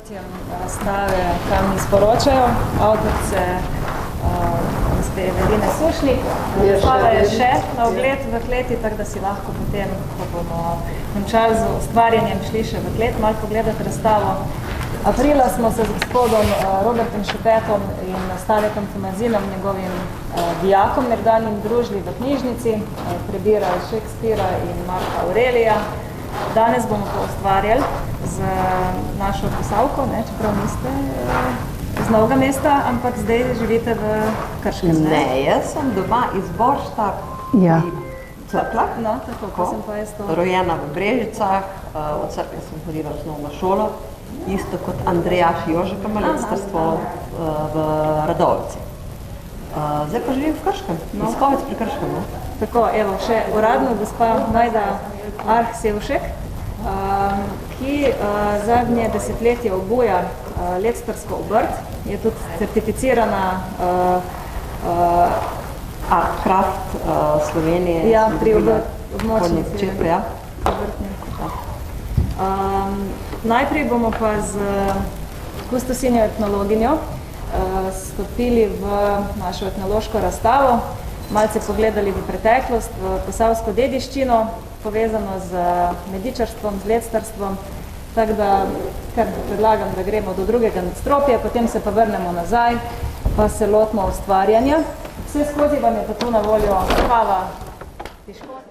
odprtjem razstave Kamni sporočajo, avtorice gospe Eveline Sušnik. Razstava je še na ogled v kleti, tako da si lahko potem, ko bomo končali z ustvarjanjem, šli še v klet, malo pogledati razstavo. Aprila smo se z gospodom Robertom Šepetom in Stanetom Tomazinom, njegovim dijakom nekdanjim, družili v knjižnici, prebirali Šekspira in Marka Aurelija. Danes bomo pa ustvarjali z našo Posavko, čeprav niste iz Novega mesta, ampak zdaj živite v Krškem. Ne, jaz sem doma iz Boršta Cerkla. No, tako, ko sem pa jaz to. Rojena v Brežicah, od Cerkle sem hodila v osnovno šolo, isto kot Andrejaš Jožeka Malectarstvo v Radovci. Zdaj pa živim v Krškem, Iskovec pri Krškem. Tako, evo, še uradno gospa Majda Arh Sevšek, ki zadnje desetletje obuja lectarsko obrt, je tudi certificirana Artcraft Slovenije. Ja, pri območnici. Najprej bomo pa z kustosinjo etnologinjo stopili v našo etnološko razstavo, malce pogledali v preteklost, v posavsko dediščino, povezano z medičarstvom, z lectarstvom, tako da kar predlagam, da gremo do drugega nadstropja, potem se pa vrnemo nazaj, pa se lotimo ustvarjanja. Vse skozi vam je pa tu na voljo kava, piškot.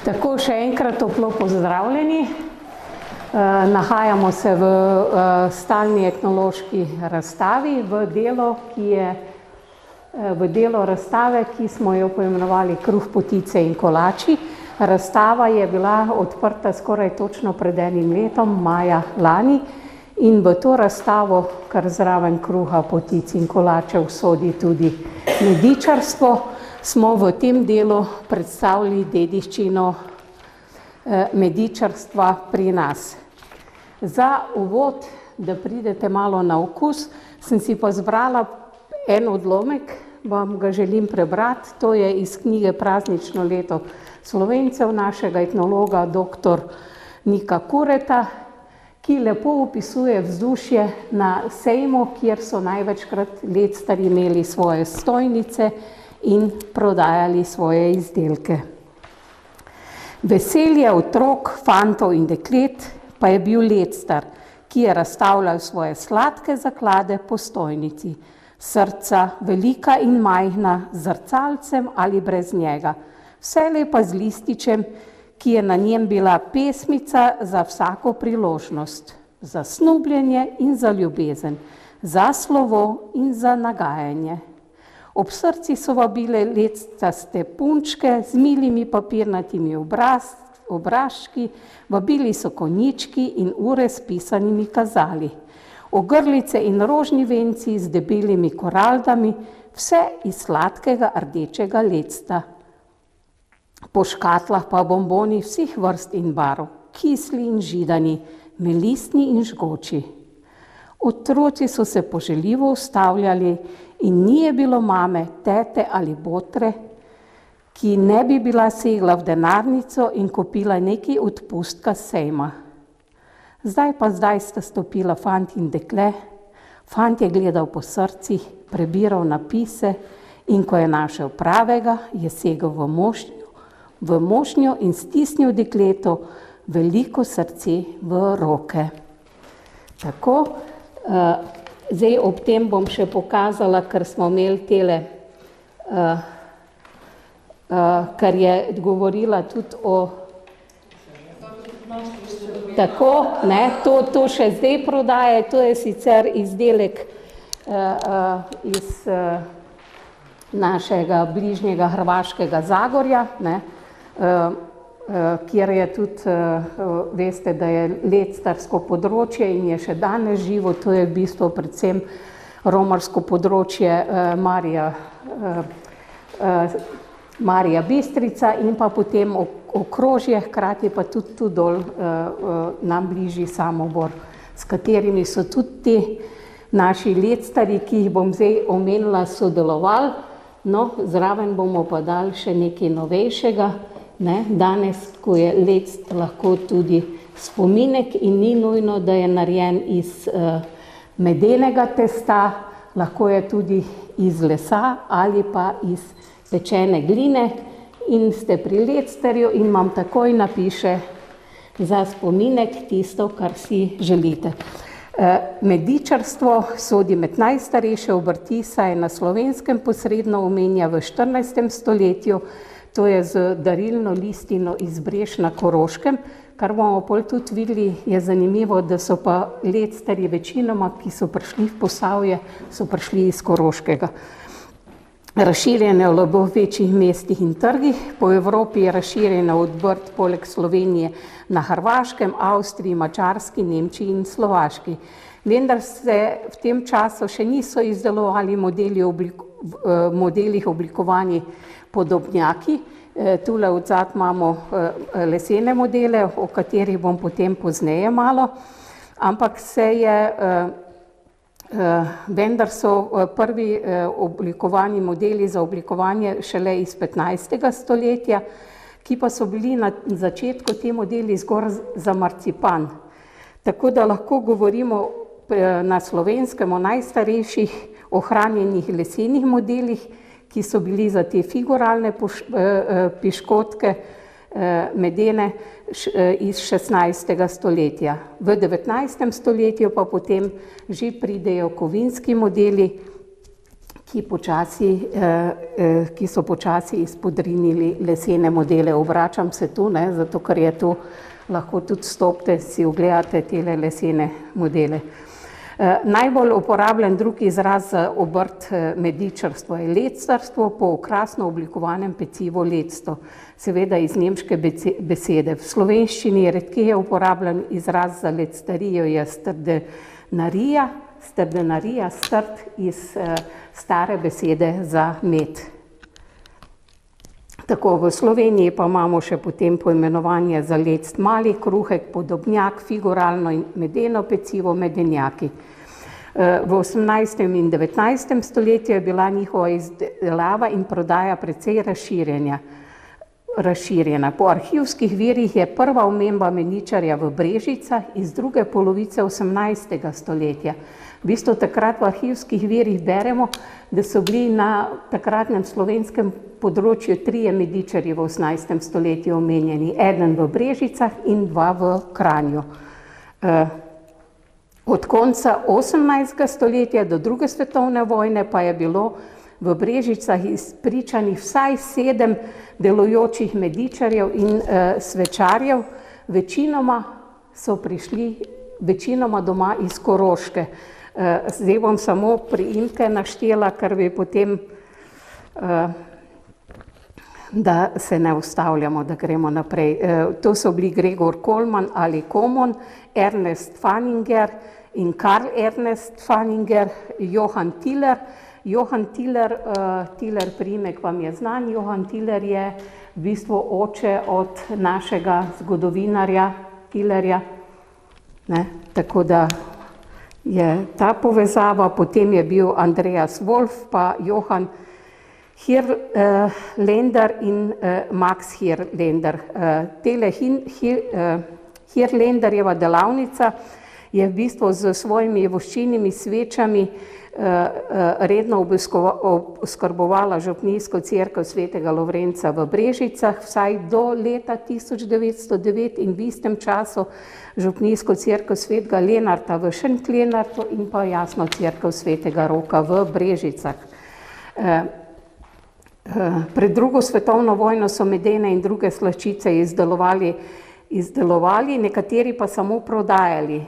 Tako, še enkrat toplo pozdravljeni. Nahajamo se v stalni etnološki razstavi, v delu razstave, ki smo jo poimenovali Kruh, potice in kolači. Razstava je bila odprta skoraj točno pred enim letom, maja lani, in v to razstavo, kar zraven kruha, potic in kolačev sodi tudi medičarstvo, smo v tem delu predstavili dediščino medičarstva pri nas. Za uvod, da pridete malo na okus, sem si pa zbrala en odlomek, vam ga želim prebrati. To je iz knjige Praznično leto Slovencev našega etnologa dr. Nika Kureta, ki lepo opisuje vzdušje na sejmu, kjer so največkrat lectarji imeli svoje stojnice in prodajali svoje izdelke. Veselje otrok, fantov in deklet pa je bil lectar, ki je razstavljal svoje sladke zaklade po stojnici. Srca, velika in majhna, z zrcalcem ali brez njega. Vselej pa z lističem, ki je na njem bila pesmica za vsako priložnost. Za snubljenje in za ljubezen, za slovo in za nagajanje. Ob srci so vabile lectaste punčke z milimi papirnatimi obražki, vabili so konjički in ure s pisanimi kazali. Ogrlice in rožni venci z debelimi koraldami, vse iz sladkega rdečega lecta. Po škatlah pa bomboni vseh vrst in barv, kisli in židani, melistni in žgoči. Otroci so se poželjivo ustavljali in ni je bilo mame, tete ali botre, ki ne bi bila segla v denarnico in kupila nekaj odpustka sejma. Zdaj sta stopila fant in dekle, fant je gledal po srcih, prebiral napise in ko je našel pravega, je segel v mošnjo in stisnil dekleto veliko srce v roke. Tako, zdaj ob tem bom še pokazala, ker smo imeli tele, kar je govorila tudi o tako, to še zdaj prodaje, to je sicer izdelek iz našega bližnjega hrvaškega Zagorja, kjer je tudi, veste, da je lectarsko področje in je še danes živo, to je v bistvu predvsem romarsko področje Marija Bistrica in pa potem okrožje, hkrati pa tudi tu dol nam bližji Samobor, s katerimi so tudi ti naši lectarji, ki jih bom zdaj omenila, sodelovali. No, zraven bomo pa dali še nekaj novejšega, danes, ko je lect lahko tudi spominek in ni nujno, da je narejen iz medenega testa, lahko je tudi iz lesa ali pa iz pečene gline. In ste pri lectarju in vam takoj napiše za spominek tisto, kar si želite. Medičarstvo sodi med najstarejše obrti, saj je na Slovenskem posredno omenja v 14. stoletju, to je z darilno listino iz Brež na Koroškem. Kar bomo pol tudi videli, je zanimivo, da so pa lectarji večinoma, ki so prišli v Posavje, so prišli iz Koroškega. Razširjene v večjih mestih in trgih, po Evropi je razširjena obrt poleg Slovenije na Hrvaškem, Avstriji, Madžarski, Nemčiji in Slovaški. Vendar se v tem času še niso izdelovali modelih oblikovani podobnjaki. Tule odzad imamo lesene modele, o katerih bom potem pozneje malo, ampak vendar so prvi oblikovani modeli za oblikovanje šele iz 15. stoletja, ki pa so bili na začetku ti modeli zgolj za marcipan. Tako da lahko govorimo na Slovenskem o najstarejših ohranjenih lesenih modelih, ki so bili za te figuralne piškotke medene iz 16. stoletja. V 19. stoletju pa potem že pridejo kovinski modeli, ki so počasi izpodrinili lesene modele. Obračam se tu, zato ker je tu, lahko tudi stopite, si ogledate tele lesene modele. Najbolj uporabljen drug izraz za obrt medičarstvo je lectarstvo, po okrasno oblikovanem pecivu lecto, seveda iz nemške besede. V slovenščini redkeje uporabljen izraz za lectarijo je strdenarija, strt iz stare besede za med. Tako, v Sloveniji pa imamo še potem poimenovanje za lect mali, kruhek, podobnjak, figuralno in medeno pecivo, medenjaki. V 18. in 19. stoletju je bila njihova izdelava in prodaja precej razširjena. Po arhivskih virih je prva omemba meničarja v Brežicah iz druge polovice 18. stoletja. V bistvu takrat v arhivskih virih beremo, da so bili na takratnem slovenskem področju 3 medičarji v 18. stoletju omenjeni, eden v Brežicah in 2 v Kranju. Od konca 18. stoletja do druge svetovne vojne pa je bilo v Brežicah izpričanih vsaj 7 delujočih medičarjev in svečarjev, večinoma so prišli doma iz Koroške. Zdaj bom samo priimke naštela, ker bi potem, da se ne ustavljamo, da gremo naprej. To so bili Gregor Kolman ali Komon, Ernest Fanninger in Karl Ernest Fanninger, Johann Tiller. Johann Tiller, Tiller priimek vam je znan, Johann Tiller je v bistvu oče od našega zgodovinarja Tillerja, tako da je ta povezava. Potem je bil Andreas Wolf pa Johann Hirländer in Max Hirländer. Hirländerjeva delavnica je v bistvu z svojimi voščinimi svečami redno oskrbovala župnijsko cerkev svetega Lovrenca v Brežicah, vsaj do leta 1909 in v istem času župnijsko cerkev svetega Lenarta v Šentlenartu in pa jasno cerkev svetega Roka v Brežicah. Pred drugo svetovno vojno so medene in druge slaščice izdelovali, nekateri pa samo prodajali.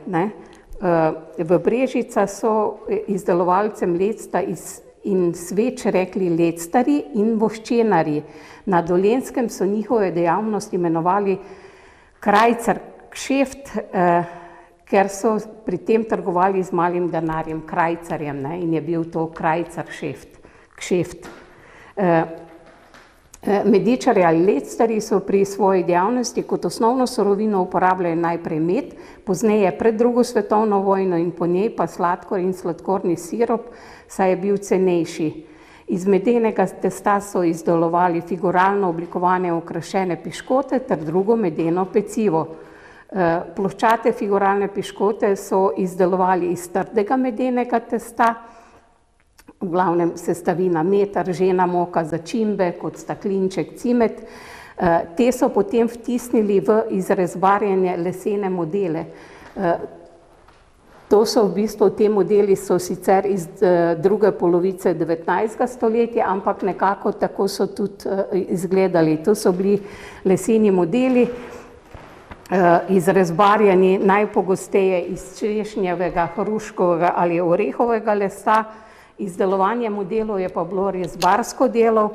V Brežicah so izdelovalcem lecta in sveč rekli lectarji in voščenarji. Na Dolenjskem so njihove dejavnosti imenovali krajcar kšeft, ker so pri tem trgovali z malim denarjem, krajcarjem, in je bil to krajcar kšeft. Medičarji ali lectarji so pri svoji dejavnosti kot osnovno surovino uporabljali najprej med, pozneje pred drugo svetovno vojno in po njej pa sladkor in sladkorni sirop, saj je bil cenejši. Iz medenega testa so izdelovali figuralno oblikovane okrašene piškote ter drugo medeno pecivo. Ploščate figuralne piškote so izdelovali iz trdega medenega testa, v glavnem sestavina med, ržena moka, začimbe, kot staklinček, cimet. Te so potem vtisnili v izrezbarjene lesene modele. To so v bistvu, te modeli so sicer iz druge polovice 19. stoletja, ampak nekako tako so tudi izgledali. To so bili leseni modeli, izrezbarjeni najpogosteje iz češnjevega, hruškovega ali orehovega lesa. Izdelovanje modelov je pa bilo rezbarsko delo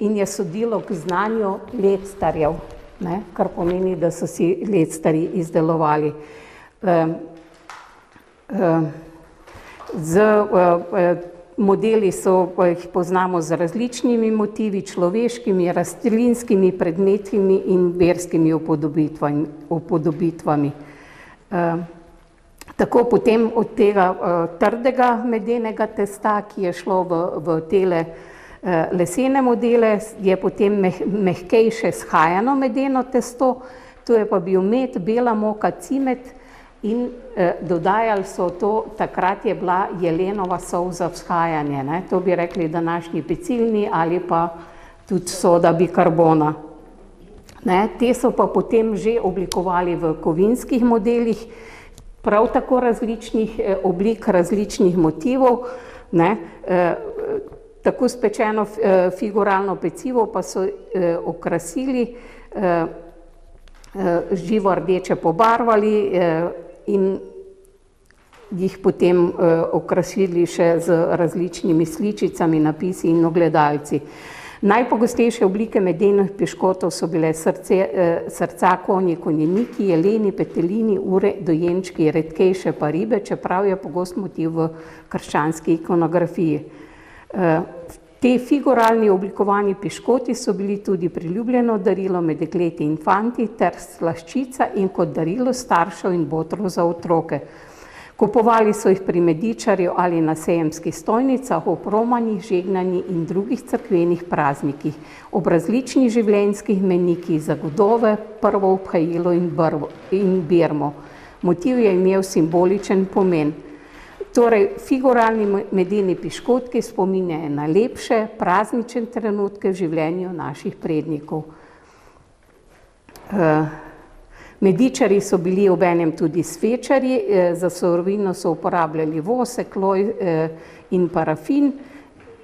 in je sodilo k znanju lectarjev, kar pomeni, da so si lectarji izdelovali. Modeli jih poznamo z različnimi motivi, človeškimi, rastlinskimi, predmetnimi in verskimi upodobitvami. Tako potem od tega trdega medenega testa, ki je šlo v tele lesene modele, je potem mehkejše shajano medeno testo, to je pa bil med, bela moka, cimet in dodajali so to, takrat je bila jelenova sol za vzhajanje, to bi rekli današnji pecilni ali pa tudi soda bikarbona. Te so pa potem že oblikovali v kovinskih modelih, prav tako različnih oblik, različnih motivov. Tako spečeno figuralno pecivo pa so okrasili, živo rdeče pobarvali in jih potem okrasili še z različnimi sličicami, napisi in ogledalci. Najpogostejše oblike medenih piškotov so bile srca, konji, konjeniki, jeleni, petelini, ure, dojenčki, redkejše pa ribe, čeprav je pogost motiv v krščanski ikonografiji. Te figuralni oblikovani piškoti so bili tudi priljubljeno darilo med dekleti in fanti ter slaščica in kot darilo staršev in botrov za otroke. Kupovali so jih pri medičarju ali na sejemskih stojnicah, ob romanjih, žegnanjih in drugih cerkvenih praznikih, ob različnih življenjskih menikih za godove, prvo obhajilo in birmo. Motiv je imel simboličen pomen. Torej, figuralni medeni piškotki spominjajo na lepše, praznične trenutke v življenju naših prednikov. Medičarji so bili obenem tudi svečarji, za surovino so uporabljali vosek, loj in parafin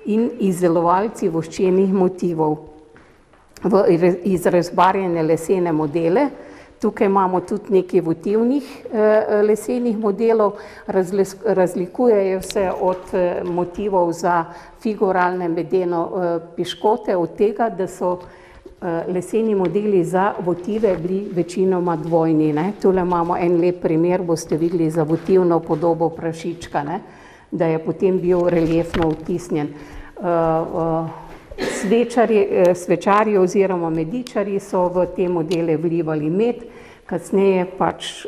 in izdelovalci voščenih motivov. V izrezbarjene lesene modele, tukaj imamo tudi nekaj votivnih lesenih modelov, razlikujejo se od motivov za figuralne medeno piškote, od tega, da so leseni modeli za votive bili večinoma dvojni. Tule imamo en lep primer, boste videli za votivno podobo prašička, da je potem bil reliefno vtisnjen. Svečarji oziroma medičarji so v te modele vlivali med, kasneje pač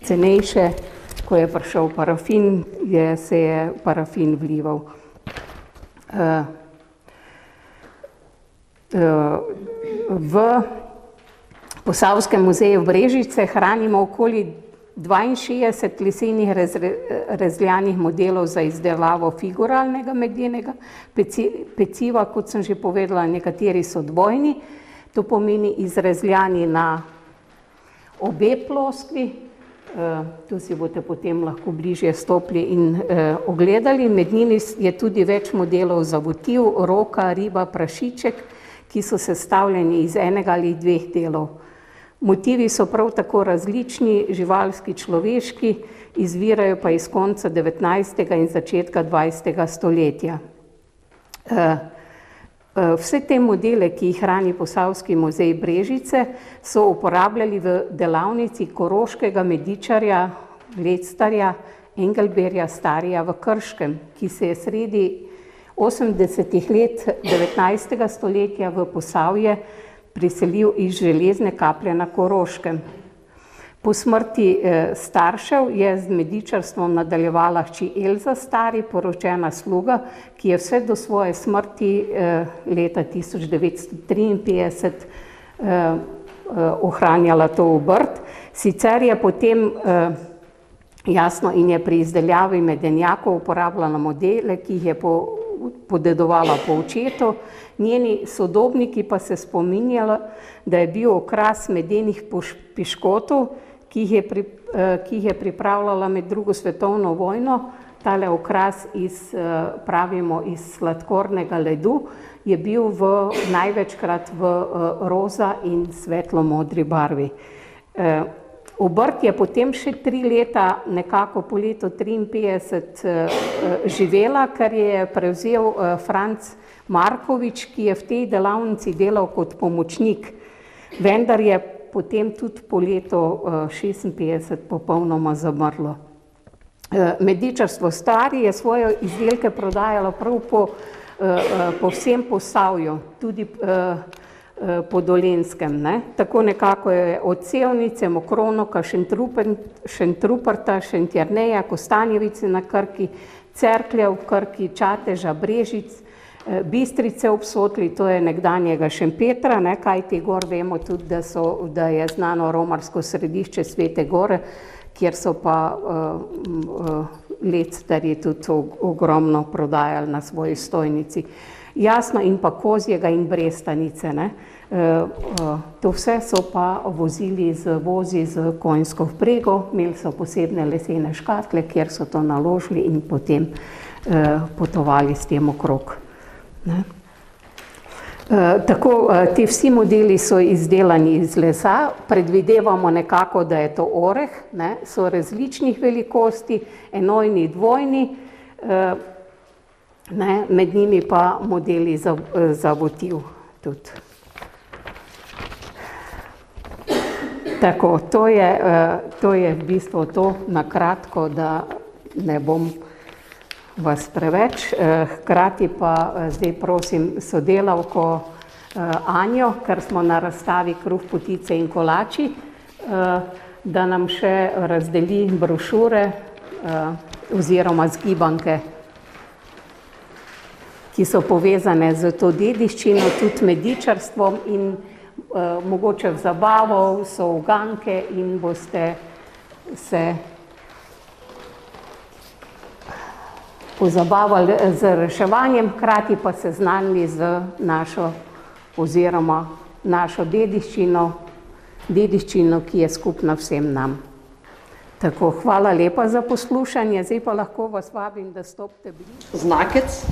cenejše, ko je prišel parafin, se je parafin vlival. V Posavskem muzeju v Brežicah hranimo okoli 62 lesenih rezljanih modelov za izdelavo figuralnega medenega peciva, kot sem že povedala, nekateri so dvojni, to pomeni izrezljani na obe ploskvi, tu si boste potem lahko bližje stopili in ogledali, med njimi je tudi več modelov za votiv, roka, riba, prašiček, ki so sestavljeni iz enega ali dveh delov. Motivi so prav tako različni, živalski, človeški, izvirajo pa iz konca 19. in začetka 20. stoletja. Vse te modele, ki jih hrani Posavski muzej Brežice, so uporabljali v delavnici koroškega medičarja, lectarja Engelberja Starija v Krškem, ki se je sredi 80. let 19. stoletja v Posavje priselil iz Železne Kaplje na Koroškem. Po smrti staršev je z medičarstvom nadaljevala hči Elza Stari, poročena sluga, ki je vse do svoje smrti leta 1953 ohranjala to obrt. Sicer je potem jasno in je pri izdeljavi medenjakov uporabljala modele, ki jih je podedovala po očetu. Njeni sodobniki pa se spominjali, da je bil okras medenih piškotov, ki jih je pripravljala med drugo svetovno vojno. Tale okras pravimo iz sladkornega ledu, je bil največkrat v roza in svetlo-modri barvi. Obrt je potem še 3 leta, nekako po letu 1953 živela, ker je prevzel Franc Markovič, ki je v tej delavnici delal kot pomočnik, vendar je potem tudi po letu 1956 popolnoma zamrlo. Medičarstvo Stari je svoje izdelke prodajalo prav po vsem Posavju, tudi po Dolenjskem. Tako nekako je od Sevnice, Mokronoka, Šentruperta, Šentjerneja, Kostanjevice na Krki, Cerklja v Krki, Čateža, Brežic, Bistrice ob Sotli, to je nekdanjega Šempetra, kajti gor vemo tudi, da je znano romarsko središče Svete Gore, kjer so pa lectarji tudi ogromno prodajali na svoji stojnici. Jasno, in pa Kozjega in Brestanice. To vse so pa vozili z vozi z konjsko vprego, imeli so posebne lesene škatle, kjer so to naložili in potem potovali s tem okrog. Tako, ti vsi modeli so izdelani iz lesa, predvidevamo nekako, da je to oreh, so različnih velikosti, enojni, dvojni, med njimi pa modeli za votiv tudi. Tako, to je v bistvu to na kratko, da ne bom vas preveč. Hkrati pa zdaj prosim sodelavko Anjo, ker smo na razstavi Kruh, potice in kolači, da nam še razdeli brošure oziroma zgibanke, ki so povezane z to dediščino, tudi medičarstvom in mogoče v zabavo, so uganke in boste se pozabavali z reševanjem, hkrati pa seznanili z našo oziroma našo dediščino, ki je skupna vsem nam. Tako, hvala lepa za poslušanje, zdaj pa lahko vas vabim, da stopite blizu. Znakec,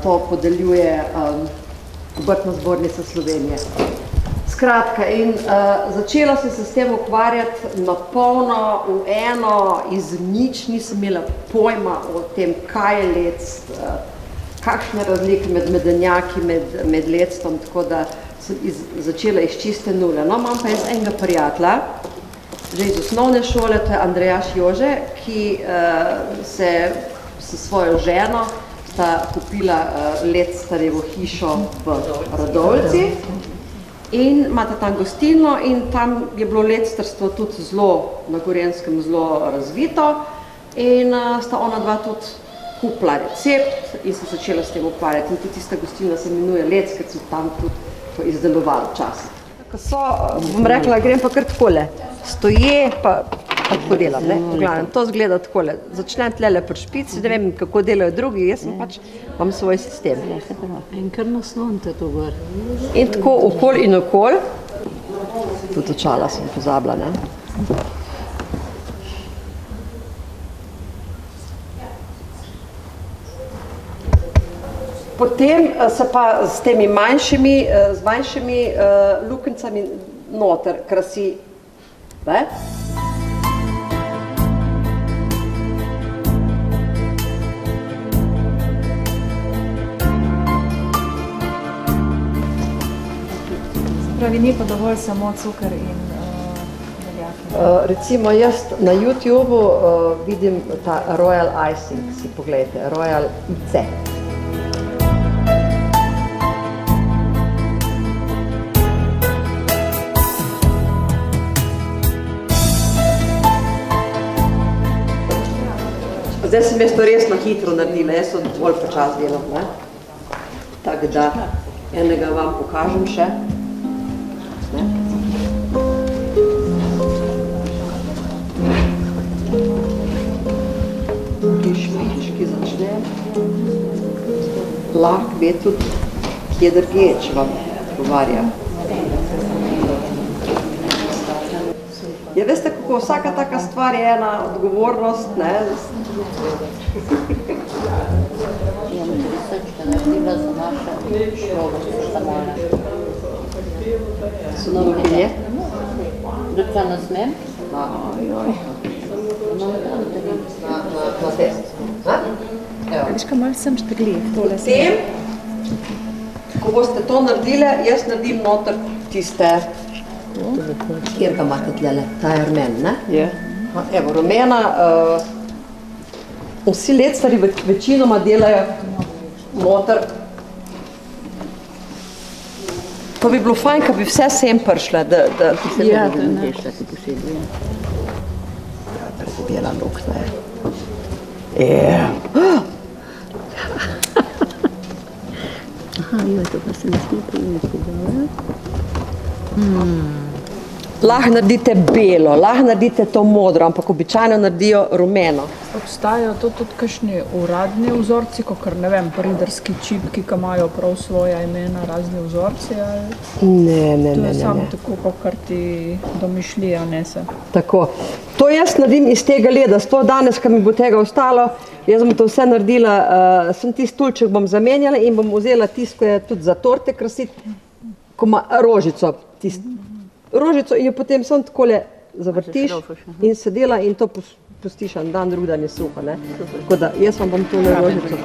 to podeljuje Obrtna zbornica Slovenije. Skratka, in začela sem se s tem ukvarjati na polno, v eno, iz nič, nisem imela pojma o tem, kaj je lec, kakšne razlike med medenjaki, med lectom, tako da sem začela iz čiste nule. No, imam pa jaz enega prijatelja, že iz osnovne šole, to je Andrejaš Jože, ki se s svojo ženo sta kupila lectarjevo hišo v Radovlji in imata tam gostilno in tam je bilo lectarstvo tudi zelo, na Gorenjskem zelo razvito in sta ona dva tudi kupila recept in sem začela s tem ukvarjati in tudi tista gostilna se imenuje Lec, ker so tam tudi to izdelovali čas. Ko so, bom rekla, grem pa kar takole, stoje pa tako delam, v glavnem, to zgleda takole, začnem tlele pri špici, ne vem, kako delajo drugi, jaz sem pač, imam svoj sistem. In kar naslonite to gor. In tako okol in okol, tudi očala sem pozabila, ne. Potem se pa s temi manjšimi luknjicami noter krasi, ne. Pravi, ni pa dovolj samo cukor in beljake. Recimo jaz na YouTubeu vidim ta Royal Icing, si pogledajte, Royal IC. Zdaj sem jaz to res na hitro naredila, jaz sem dovolj počas delam, ne? Tako da enega vam pokažem še. Lahko ve tudi, kje drugje, če vam odgovarja. Ja, veste, kako vsaka taka stvar je ena odgovornost, ne? So na rukinje? Dokaj ne smem? Na test. Viš, kaj malo sem štegli, tole sem. Potem, ko boste to naredile, jaz naredim noter tiste, kjer ga imate tlele, ta je rumen, ne? Je. Evo, rumena, vsi lectarji večinoma delajo noter. To bi bilo fajn, ko bi vse sem prišle, da Ja, to je nešto, ki posebej. predobjela luknja. Je. Aha, joj, to pa se ne smije povedati. Lahko naredite belo, lahko naredite to modro, ampak običajno naredijo rumeno. Obstajajo to tudi kakšni uradni vzorci, kakor, ne vem, pariderski čipki, ki imajo prav svoja imena, razni vzorci, ali Ne. to je samo tako, kakor ti domišljija nese? Tako. To jaz naredim iz tega leda, sto danes, ko mi bo tega ostalo, jaz bom to vse naredila, sem tisti stulček bom zamenjala in bom vzela tisto, ko je tudi za torte krasiti, ko ima rožico, rožico in jo potem samo takole zavrtiš in se dela in to pustiš en dan, drug dan je suho, ne. Tako da jaz vam bom tole rožico.